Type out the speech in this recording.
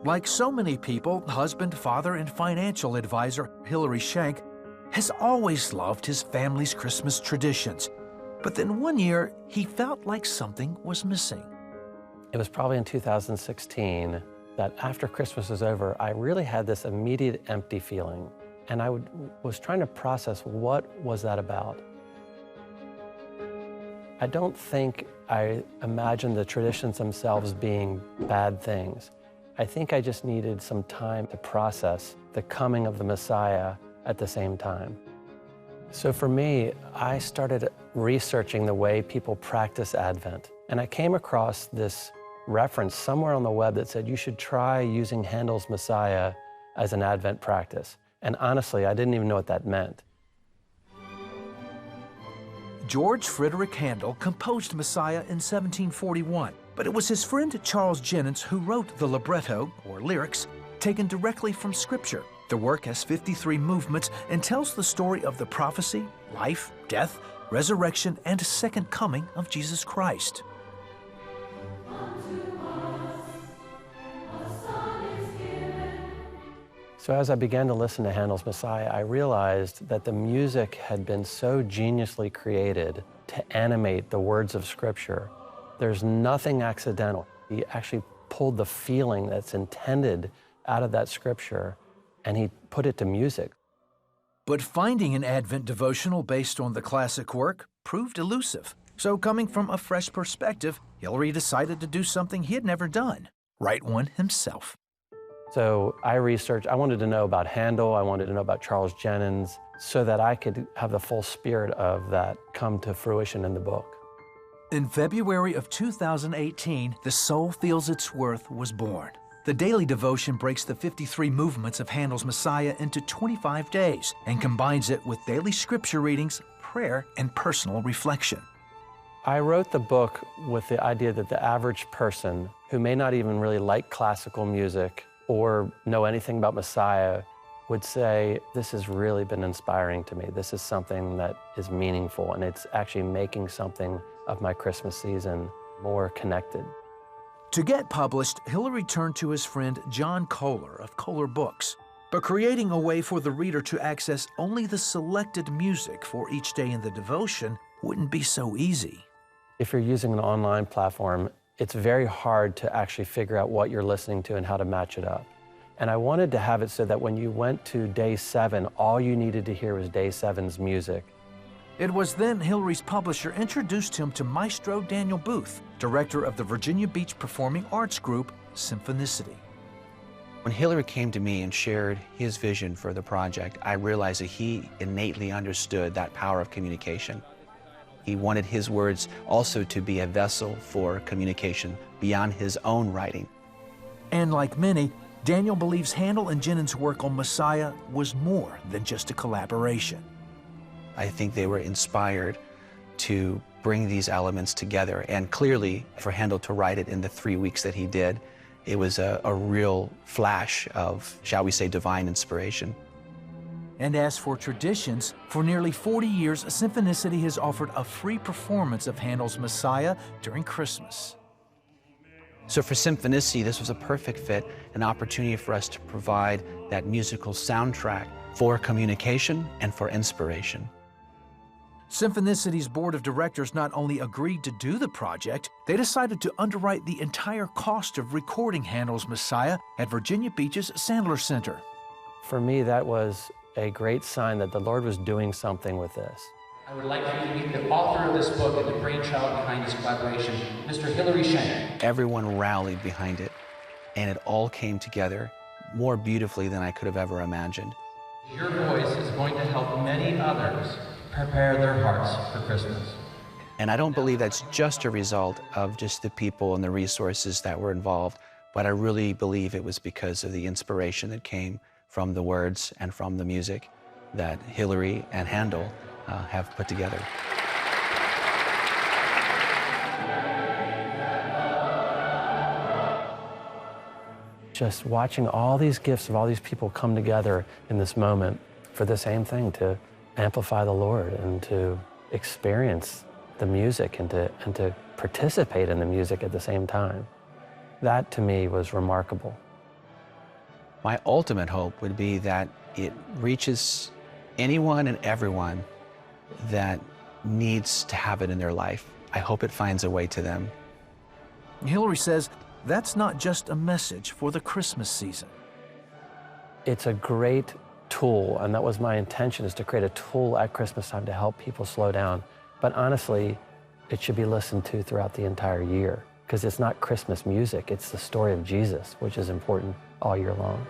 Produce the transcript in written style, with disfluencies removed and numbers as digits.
Like so many people, husband, father, and financial advisor Hilary Schenk has always loved his family's Christmas traditions. But then one year, he felt like something was missing. It was probably in 2016 that after Christmas was over, I really had this immediate empty feeling. And I was trying to process what was that about. I don't think I imagined the traditions themselves being bad things. I think I just needed some time to process the coming of the Messiah at the same time. So for me, I started researching the way people practice Advent. And I came across this reference somewhere on the web that said you should try using Handel's Messiah as an Advent practice. And honestly, I didn't even know what that meant. George Frederick Handel composed Messiah in 1741, but it was his friend Charles Jennens who wrote the libretto, or lyrics, taken directly from Scripture. The work has 53 movements and tells the story of the prophecy, life, death, resurrection, and second coming of Jesus Christ. So as I began to listen to Handel's Messiah, I realized that the music had been so geniusly created to animate the words of Scripture. There's nothing accidental. He actually pulled the feeling that's intended out of that Scripture, and he put it to music. But finding an Advent devotional based on the classic work proved elusive. So coming from a fresh perspective, Hilary decided to do something he had never done, write one himself. So I researched, I wanted to know about Handel, I wanted to know about Charles Jennens, so that I could have the full spirit of that come to fruition in the book. In February of 2018, The Soul Feels Its Worth was born. The daily devotion breaks the 53 movements of Handel's Messiah into 25 days and combines it with daily scripture readings, prayer, and personal reflection. I wrote the book with the idea that the average person who may not even really like classical music or know anything about Messiah would say, this has really been inspiring to me. This is something that is meaningful, and it's actually making something of my Christmas season more connected. To get published, Hilary turned to his friend John Kohler of Kohler Books. But creating a way for the reader to access only the selected music for each day in the devotion wouldn't be so easy. If you're using an online platform, it's very hard to actually figure out what you're listening to and how to match it up. And I wanted to have it so that when you went to day 7, all you needed to hear was day 7's music. It was then Hilary's publisher introduced him to Maestro Daniel Booth, director of the Virginia Beach Performing Arts group, Symphonicity. When Hilary came to me and shared his vision for the project, I realized that he innately understood that power of communication. He wanted his words also to be a vessel for communication beyond his own writing. And like many, Daniel believes Handel and Jennens' work on Messiah was more than just a collaboration. I think they were inspired to bring these elements together. And clearly, for Handel to write it in the 3 weeks that he did, it was a real flash of, shall we say, divine inspiration. And as for traditions, for nearly 40 years, Symphonicity has offered a free performance of Handel's Messiah during Christmas. So for Symphonicity, this was a perfect fit, an opportunity for us to provide that musical soundtrack for communication and for inspiration. Symphonicity board of directors not only agreed to do the project, they decided to underwrite the entire cost of recording Handel's Messiah at Virginia Beach's Sandler Center. For me, that was a great sign that the Lord was doing something with this. I would like for you to meet the author of this book and the brainchild behind this collaboration, Mr. Hilary Schenk. Everyone rallied behind it, and it all came together more beautifully than I could have ever imagined. Your voice is going to help many others prepare their hearts for Christmas. And I don't believe that's just a result of just the people and the resources that were involved, but I really believe it was because of the inspiration that came from the words and from the music that Hilary and Handel have put together. Just watching all these gifts of all these people come together in this moment for the same thing, to amplify the Lord and to experience the music and to participate in the music at the same time. That to me was remarkable. My ultimate hope would be that it reaches anyone and everyone that needs to have it in their life. I hope it finds a way to them. Hillary says that's not just a message for the Christmas season. It's a great tool, and that was my intention, is to create a tool at Christmas time to help people slow down. But honestly, it should be listened to throughout the entire year, because it's not Christmas music, it's the story of Jesus, which is important all year long.